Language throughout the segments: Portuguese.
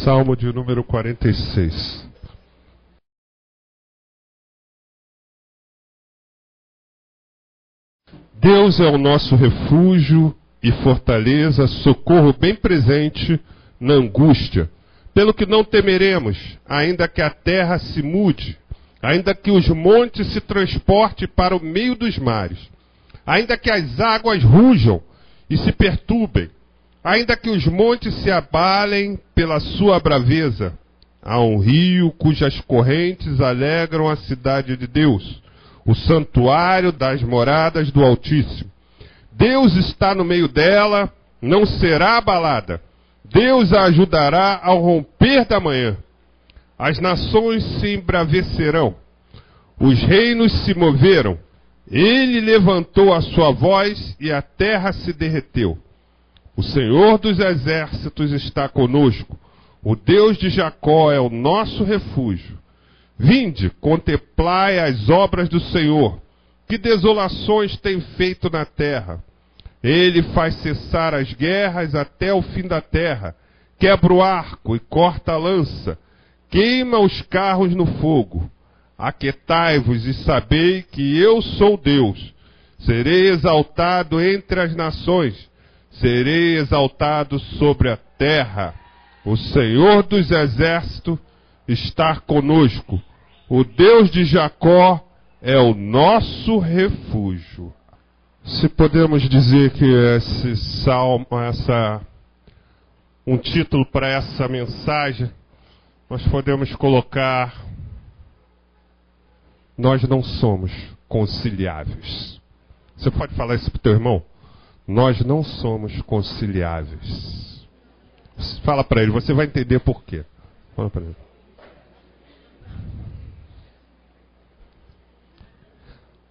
Salmo de número 46. Deus é o nosso refúgio e fortaleza, socorro bem presente na angústia. Pelo que não temeremos, ainda que a terra se mude, ainda que os montes se transportem para o meio dos mares, ainda que as águas rujam e se perturbem, ainda que os montes se abalem pela sua braveza. Há um rio cujas correntes alegram a cidade de Deus, o santuário das moradas do Altíssimo. Deus está no meio dela, não será abalada. Deus a ajudará ao romper da manhã. As nações se embravecerão, os reinos se moveram. Ele levantou a sua voz e a terra se derreteu. O Senhor dos exércitos está conosco. O Deus de Jacó é o nosso refúgio. Vinde, contemplai as obras do Senhor. Que desolações tem feito na terra. Ele faz cessar as guerras até o fim da terra. Quebra o arco e corta a lança. Queima os carros no fogo. Aquietai-vos e sabei que eu sou Deus. Serei exaltado entre as nações. Serei exaltado sobre a terra. O Senhor dos exércitos está conosco. O Deus de Jacó é o nosso refúgio. Se podemos dizer que esse salmo, um título para essa mensagem, nós podemos colocar: nós não somos conciliáveis. Você pode falar isso para o teu irmão? Nós não somos conciliáveis. Fala para ele, você vai entender por quê. Fala para ele.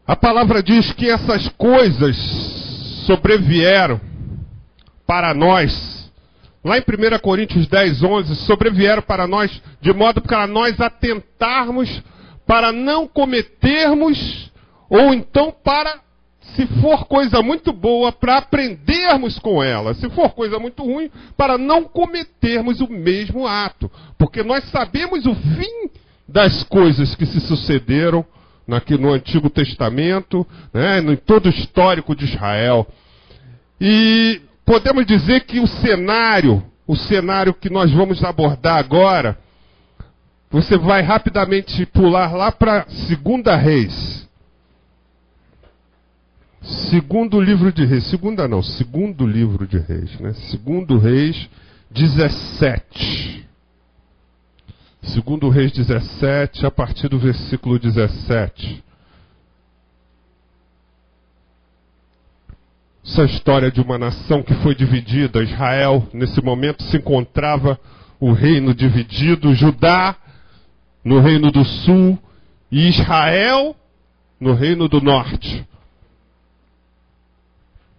A palavra diz que essas coisas sobrevieram para nós. Lá em 1 Coríntios 10, 11, sobrevieram para nós de modo para nós atentarmos para não cometermos, ou então para, se for coisa muito boa, para aprendermos com ela. Se for coisa muito ruim, para não cometermos o mesmo ato. Porque nós sabemos o fim das coisas que se sucederam no Antigo Testamento, né, em todo o histórico de Israel. E podemos dizer que o cenário que nós vamos abordar agora, você vai rapidamente pular lá para 2 Reis. Segundo livro de Reis. Segundo livro de Reis, né? 2 Reis 17. 2 Reis 17, a partir do versículo 17. Essa história de uma nação que foi dividida. Israel, nesse momento, se encontrava o reino dividido, Judá no reino do sul e Israel no reino do norte.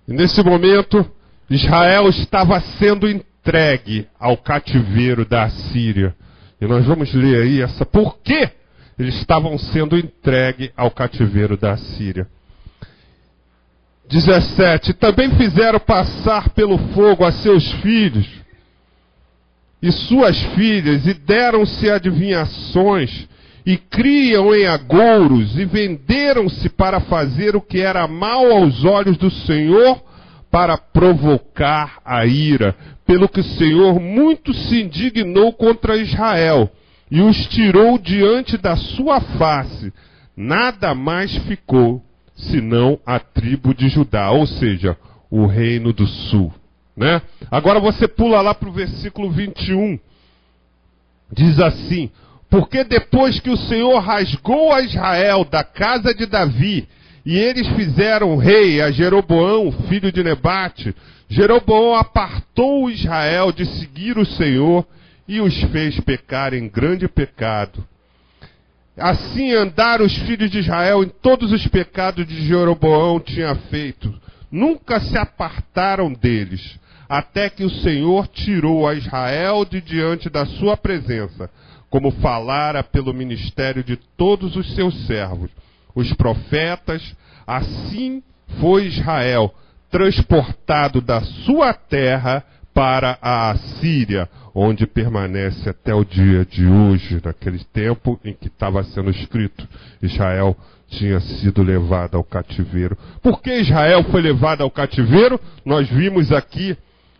E nesse momento, Israel estava sendo entregue ao cativeiro da Assíria. E nós vamos ler aí por que eles estavam sendo entregues ao cativeiro da Assíria. 17. Também fizeram passar pelo fogo a seus filhos e suas filhas, e deram-se adivinhações, e criam em agouros, e venderam-se para fazer o que era mal aos olhos do Senhor, para provocar a ira, pelo que o Senhor muito se indignou contra Israel, e os tirou diante da sua face. Nada mais ficou, senão a tribo de Judá, ou seja, o reino do sul. Né? Agora você pula lá para o versículo 21. Diz assim: porque depois que o Senhor rasgou a Israel da casa de Davi, e eles fizeram rei a Jeroboão, filho de Nebate, Jeroboão apartou Israel de seguir o Senhor e os fez pecar em grande pecado. Assim andaram os filhos de Israel em todos os pecados de Jeroboão tinha feito. Nunca se apartaram deles, até que o Senhor tirou a Israel de diante da sua presença, como falara pelo ministério de todos os seus servos, os profetas. Assim foi Israel transportado da sua terra para a Assíria, onde permanece até o dia de hoje, naquele tempo em que estava sendo escrito, Israel tinha sido levado ao cativeiro. Por que Israel foi levado ao cativeiro? Nós vimos aqui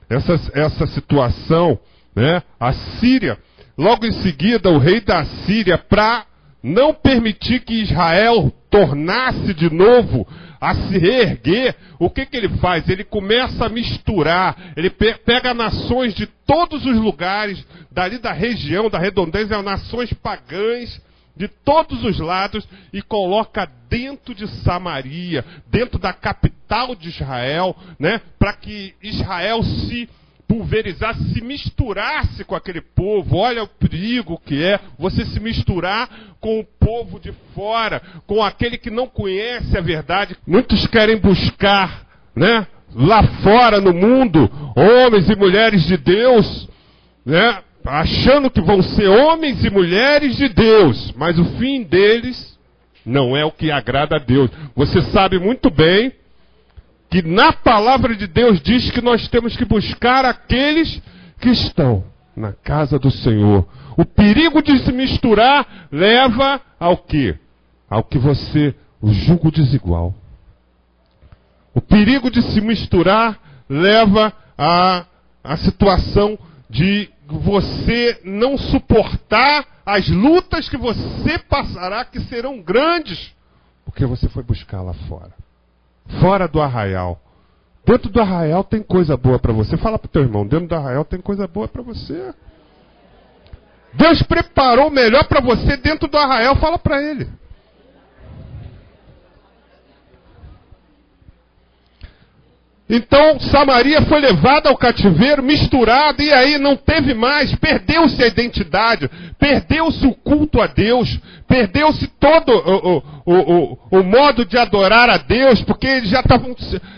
essa situação, né? A Síria, logo em seguida, o rei da Síria, para não permitir que Israel tornasse de novo a se reerguer, o que ele faz? Ele começa a misturar, ele pega nações de todos os lugares, dali da região, da redondeza, nações pagãs, de todos os lados, e coloca dentro de Samaria, dentro da capital de Israel, né, para que Israel se pulverizasse, se misturasse com aquele povo. Olha o perigo que é você se misturar com o povo de fora, com aquele que não conhece a verdade. Muitos querem buscar, né, lá fora no mundo, homens e mulheres de Deus, né, achando que vão ser homens e mulheres de Deus, mas o fim deles não é o que agrada a Deus. Você sabe muito bem que na palavra de Deus diz que nós temos que buscar aqueles que estão na casa do Senhor. O perigo de se misturar leva ao quê? Ao que o jugo desigual. O perigo de se misturar leva à situação de você não suportar as lutas que você passará, que serão grandes, porque você foi buscar lá fora. Fora do arraial. Dentro do arraial tem coisa boa para você. Fala para o teu irmão, dentro do arraial tem coisa boa para você. Deus preparou o melhor para você dentro do arraial. Fala para ele. Então, Samaria foi levada ao cativeiro, misturada, e aí não teve mais, perdeu-se a identidade, perdeu-se o culto a Deus, perdeu-se todo o modo de adorar a Deus, porque eles já estavam...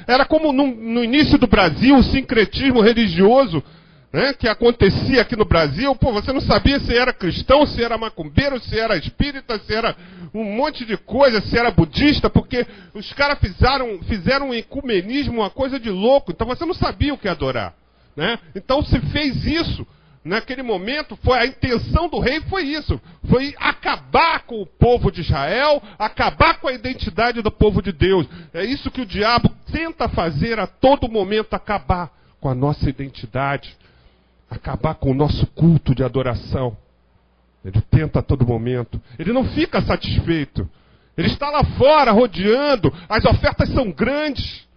Era como no início do Brasil, o sincretismo religioso, né, que acontecia aqui no Brasil. Pô, você não sabia se era cristão, se era macumbeiro, se era espírita, se era um monte de coisa, se era budista, porque os caras fizeram um ecumenismo, uma coisa de louco. Então você não sabia o que adorar, né? Então se fez isso. Naquele momento, a intenção do rei foi isso. Foi acabar com o povo de Israel, acabar com a identidade do povo de Deus. É isso que o diabo tenta fazer a todo momento, acabar com a nossa identidade, acabar com o nosso culto de adoração. Ele tenta a todo momento. Ele não fica satisfeito. Ele está lá fora, rodeando. As ofertas são grandes.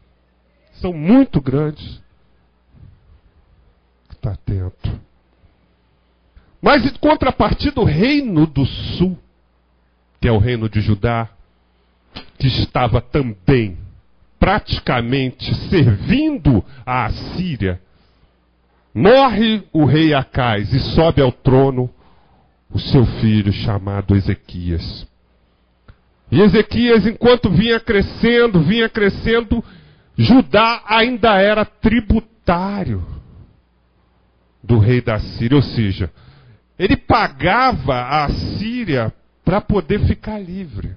São muito grandes. Está atento. Mas em contrapartida, o reino do sul, que é o reino de Judá, que estava também praticamente servindo a Assíria, morre o rei Acais e sobe ao trono o seu filho chamado Ezequias. E Ezequias, enquanto vinha crescendo, Judá ainda era tributário do rei da Síria, ou seja, ele pagava a Síria para poder ficar livre.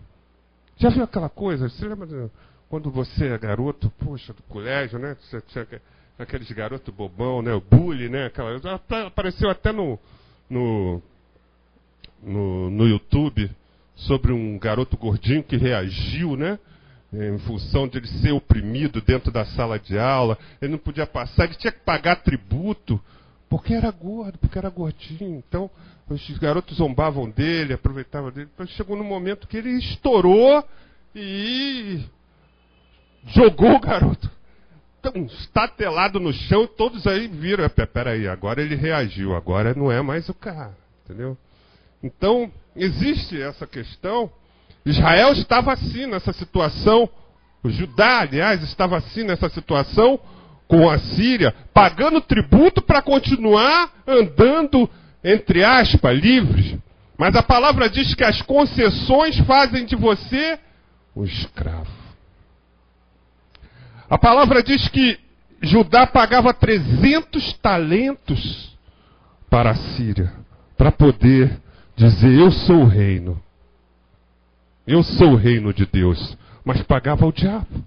Já viu aquela coisa? Você lembra quando você é garoto, poxa, do colégio, né? Você tinha aqueles garotos bobão, né? O bullying, né? Apareceu até no YouTube sobre um garoto gordinho que reagiu, né? Em função de ele ser oprimido dentro da sala de aula. Ele não podia passar, ele tinha que pagar tributo. Porque era gordo, porque era gordinho. Então, os garotos zombavam dele, aproveitavam dele. Então, chegou no momento que ele estourou e jogou o garoto estatelado no chão. E todos aí viram, peraí, agora ele reagiu, agora não é mais o cara, entendeu? Então, existe essa questão. Israel estava assim nessa situação. O Judá, aliás, estava assim nessa situação com a Síria, pagando tributo para continuar andando, entre aspas, livres. Mas a palavra diz que as concessões fazem de você um escravo. A palavra diz que Judá pagava 300 talentos para a Síria, para poder dizer, eu sou o reino. Eu sou o reino de Deus. Mas pagava ao diabo.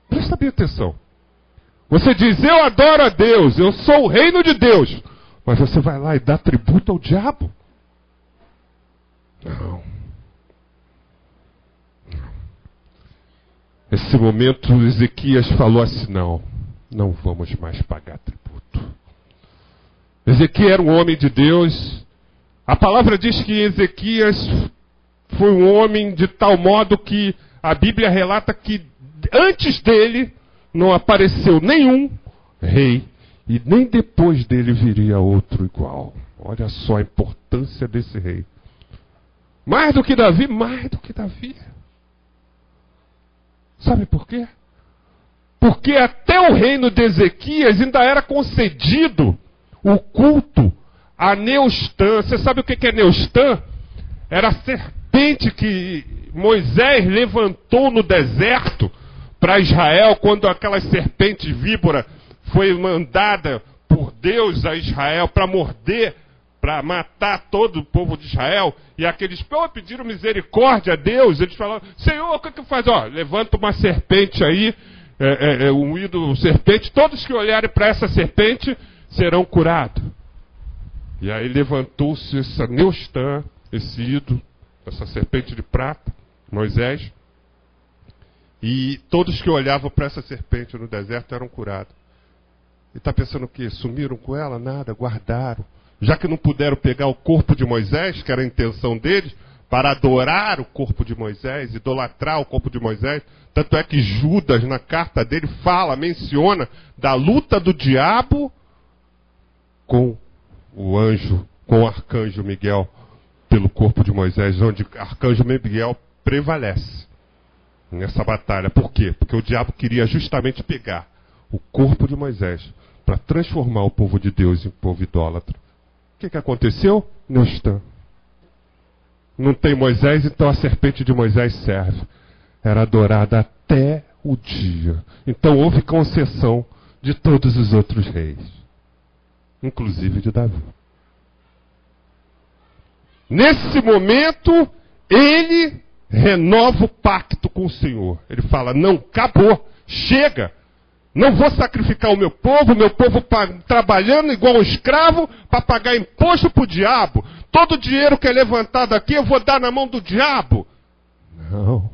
Presta bem atenção. Você diz, eu adoro a Deus, eu sou o reino de Deus. Mas você vai lá e dá tributo ao diabo? Não. Nesse momento, Ezequias falou assim, não vamos mais pagar tributo. Ezequias era um homem de Deus. A palavra diz que Ezequias foi um homem de tal modo que a Bíblia relata que antes dele não apareceu nenhum rei e nem depois dele viria outro igual. Olha só a importância desse rei. Mais do que Davi, mais do que Davi. Sabe por quê? Porque até o reino de Ezequias ainda era concedido o culto a Neustã. Você sabe o que é Neustã? Era a serpente que Moisés levantou no deserto para Israel, quando aquela serpente víbora foi mandada por Deus a Israel para morder, para matar todo o povo de Israel. E aqueles pediram misericórdia a Deus. Eles falaram, Senhor, o que faz? Levanta uma serpente aí, um ídolo serpente. Todos que olharem para essa serpente serão curados. E aí levantou-se essa Neustã, esse ídolo, essa serpente de prata, Moisés. E todos que olhavam para essa serpente no deserto eram curados. E está pensando o quê? Sumiram com ela? Nada, guardaram. Já que não puderam pegar o corpo de Moisés, que era a intenção deles, para adorar o corpo de Moisés, idolatrar o corpo de Moisés. Tanto é que Judas, na carta dele, menciona da luta do diabo com o anjo, com o arcanjo Miguel, pelo corpo de Moisés, onde o arcanjo Miguel prevalece nessa batalha. Por quê? Porque o diabo queria justamente pegar o corpo de Moisés para transformar o povo de Deus em povo idólatra. O que aconteceu? Neustã. Não tem Moisés, então a serpente de Moisés serve. Era adorada até o dia. Então houve concessão de todos os outros reis, inclusive de Davi. Nesse momento, ele renova o pacto com o Senhor. Ele fala, não, acabou, chega. Não vou sacrificar o meu povo trabalhando igual um escravo para pagar imposto para o diabo. Todo o dinheiro que é levantado aqui eu vou dar na mão do diabo. Não,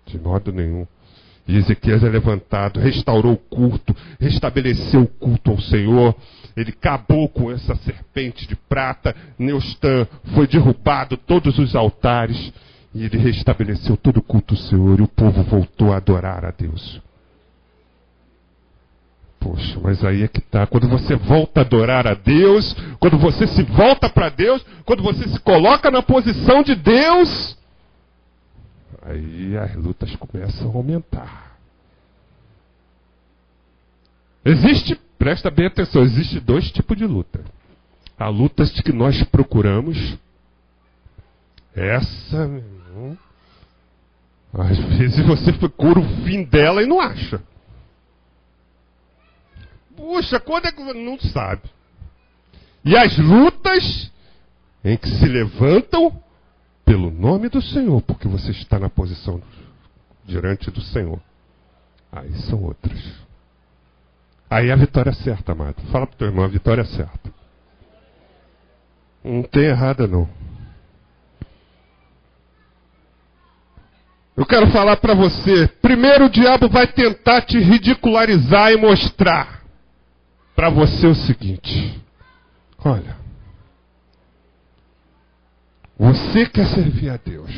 de modo nenhum. E Ezequias é levantado, restaurou o culto, restabeleceu o culto ao Senhor. Ele acabou com essa serpente de prata. Neustã foi derrubado, todos os altares. E ele restabeleceu todo o culto ao Senhor. E o povo voltou a adorar a Deus. Poxa, mas aí é que está. Quando você volta a adorar a Deus, quando você se volta para Deus, quando você se coloca na posição de Deus, aí as lutas começam a aumentar. Presta bem atenção, existe dois tipos de luta. Há lutas que nós procuramos. Essa, meu irmão, às vezes você procura o fim dela e não acha. Puxa, quando é que não sabe? E as lutas em que se levantam pelo nome do Senhor, porque você está na posição diante do Senhor. Aí são outras. Aí a vitória é certa, amado. Fala para o teu irmão, a vitória é certa. Não tem errada, não. Eu quero falar para você. Primeiro o diabo vai tentar te ridicularizar e mostrar para você o seguinte. Olha. Você quer servir a Deus.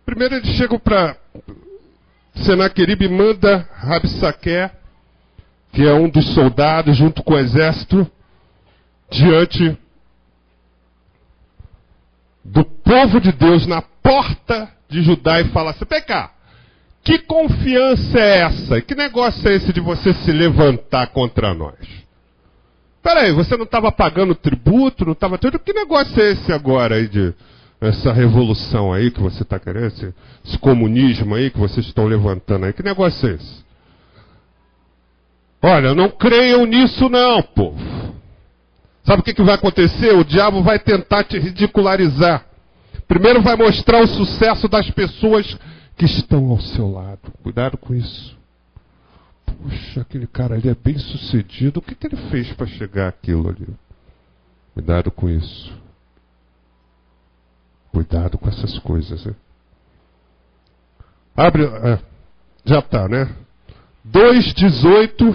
Primeiro eles chegam para Senaqueribe e manda Rabsaqué, que é um dos soldados, junto com o exército, diante do povo de Deus na porta de Judá e fala assim, vem cá, que confiança é essa? Que negócio é esse de você se levantar contra nós? Peraí, você não estava pagando tributo, não estava tudo? Que negócio é esse agora aí de essa revolução aí que você está querendo, esse comunismo aí que vocês estão levantando aí? Que negócio é esse? Olha, não creiam nisso não, povo. Sabe o que vai acontecer? O diabo vai tentar te ridicularizar. Primeiro vai mostrar o sucesso das pessoas que estão ao seu lado. Cuidado com isso. Puxa, aquele cara ali é bem sucedido. O que ele fez para chegar àquilo ali? Cuidado com isso. Cuidado com essas coisas. Hein? Abre. Já está, né? 2:18,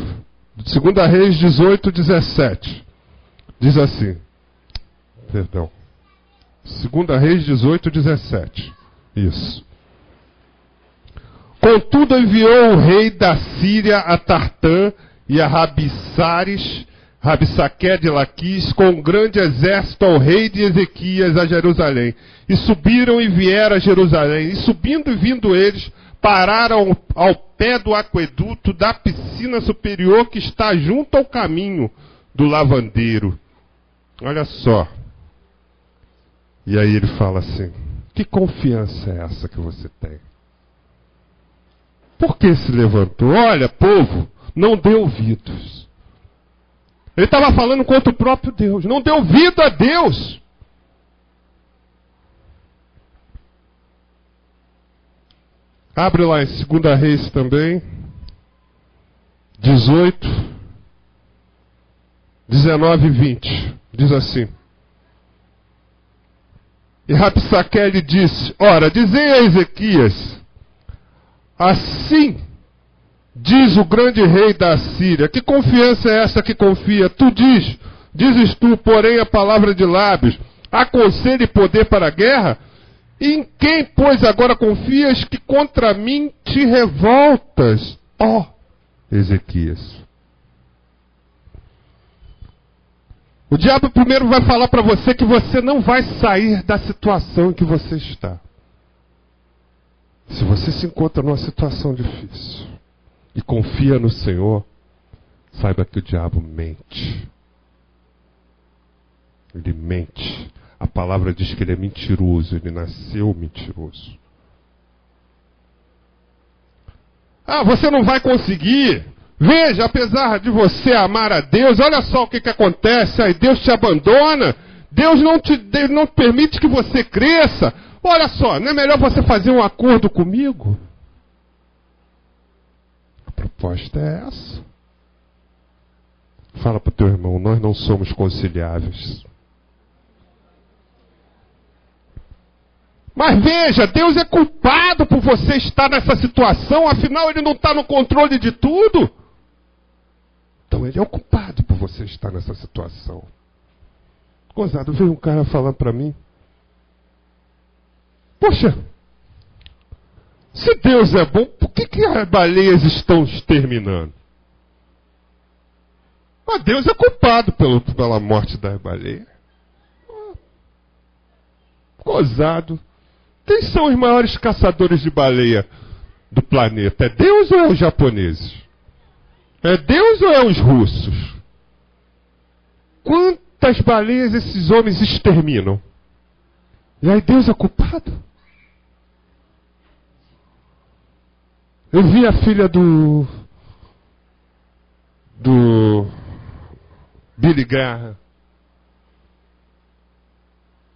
2 Reis 18:17. Diz assim. Perdão. 2 Reis 18:17. Isso. Contudo enviou o rei da Síria a Tartã e a Rabissaque de Laquis com um grande exército ao rei de Ezequias a Jerusalém. E subiram e vieram a Jerusalém. E subindo e vindo eles, pararam ao pé do aqueduto da piscina superior que está junto ao caminho do lavandeiro. Olha só. E aí ele fala assim: que confiança é essa que você tem? Por que se levantou? Olha, povo, não dê ouvidos. Ele estava falando contra o próprio Deus. Não dê ouvido a Deus. Abre lá em 2 Reis também. 18, 19 e 20. Diz assim. E Rabissaque lhe disse: ora, dizei a Ezequias, assim diz o grande rei da Síria. Que confiança é esta que confia? Tu dizes tu, porém, a palavra de lábios, há conselho e poder para a guerra? E em quem, pois, agora confias que contra mim te revoltas, ó Ezequias? O diabo primeiro vai falar para você que você não vai sair da situação em que você está. Se você se encontra numa situação difícil e confia no Senhor, saiba que o diabo mente. Ele mente. A palavra diz que ele é mentiroso, ele nasceu mentiroso. Ah, você não vai conseguir. Veja, apesar de você amar a Deus, olha só o que acontece. Aí Deus te abandona. Deus não permite que você cresça. Olha só, não é melhor você fazer um acordo comigo? A proposta é essa. Fala para o teu irmão, nós não somos conciliáveis. Mas veja, Deus é culpado por você estar nessa situação, afinal Ele não está no controle de tudo. Então Ele é o culpado por você estar nessa situação. Gozado, veio um cara falando para mim: poxa, se Deus é bom, por que as baleias estão exterminando? Mas Deus é culpado pela morte das baleias. Gozado. Quem são os maiores caçadores de baleia do planeta? É Deus ou é os japoneses? É Deus ou é os russos? Quantas baleias esses homens exterminam? E aí Deus é culpado? Eu vi a filha do Billy Graham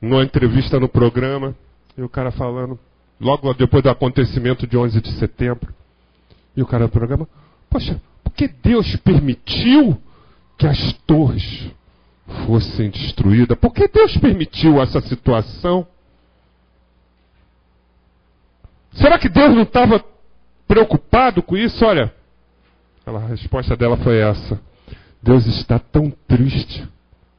numa entrevista no programa, e o cara falando, logo depois do acontecimento de 11 de setembro, e o cara no programa: poxa, por que Deus permitiu que as torres fossem destruídas? Por que Deus permitiu essa situação? Será que Deus não estava preocupado com isso? Olha, a resposta dela foi essa: Deus está tão triste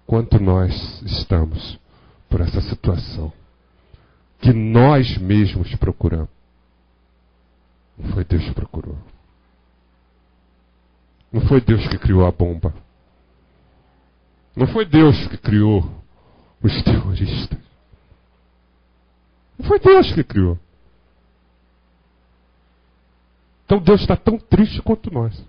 quanto nós estamos por essa situação que nós mesmos procuramos. Não foi Deus que procurou. Não foi Deus que criou a bomba. Não foi Deus que criou os terroristas. Não foi Deus que criou. Então Deus está tão triste quanto nós.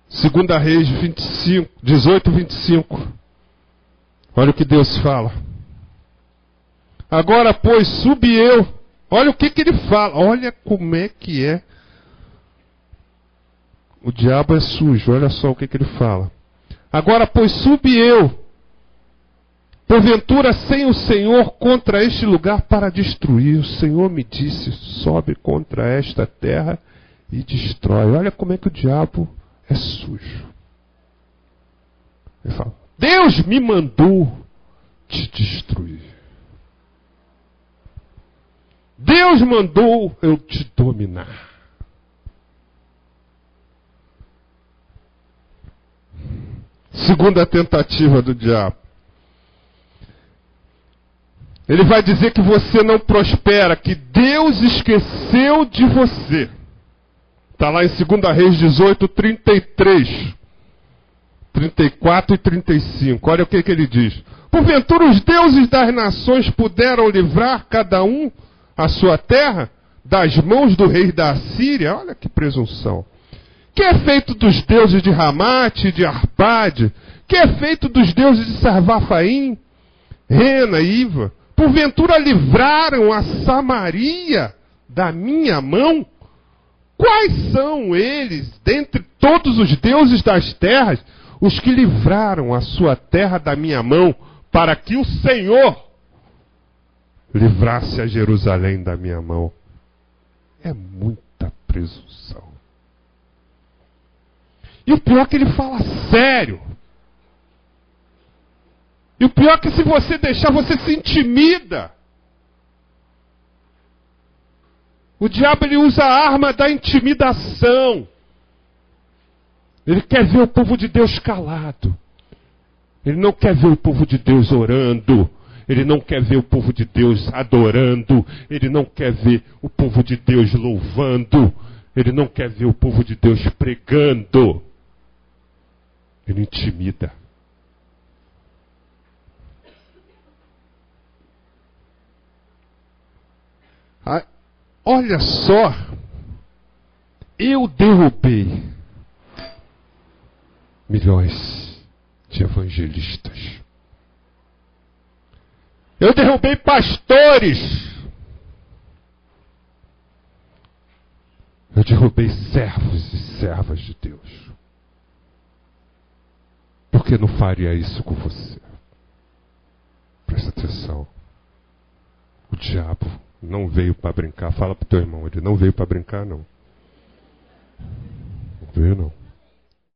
Segunda Reis 18, 25. Olha o que Deus fala. Agora, pois, subi eu. Olha o que ele fala. Olha como é que é. O diabo é sujo. Olha só o que ele fala. Agora, pois, subi eu, porventura sem o Senhor, contra este lugar para destruir. O Senhor me disse, sobe contra esta terra e destrói. Olha como é que o diabo é sujo. Ele fala, Deus me mandou te destruir. Deus mandou eu te dominar. Segunda tentativa do diabo. Ele vai dizer que você não prospera, que Deus esqueceu de você. Está lá em 2 Reis 18, 33, 34 e 35. Olha o que ele diz. Porventura os deuses das nações puderam livrar cada um a sua terra das mãos do rei da Assíria? Olha que presunção. Que é feito dos deuses de Ramate e de Arpade? Que é feito dos deuses de Sarvafaim, Rena e Iva? Porventura livraram a Samaria da minha mão? Quais são eles, dentre todos os deuses das terras, os que livraram a sua terra da minha mão, para que o Senhor livrasse a Jerusalém da minha mão? É muita presunção. E o pior é que ele fala sério. E o pior é que se você deixar, você se intimida. O diabo, ele usa a arma da intimidação. Ele quer ver o povo de Deus calado. Ele não quer ver o povo de Deus orando. Ele não quer ver o povo de Deus adorando. Ele não quer ver o povo de Deus louvando. Ele não quer ver o povo de Deus pregando. Ele intimida. Olha só, eu derrubei milhões de evangelistas. Eu derrubei pastores. Eu derrubei servos e servas de Deus. Por que não faria isso com você? Presta atenção. O diabo não veio para brincar. Fala para o teu irmão, ele não veio para brincar, não. Não veio, não.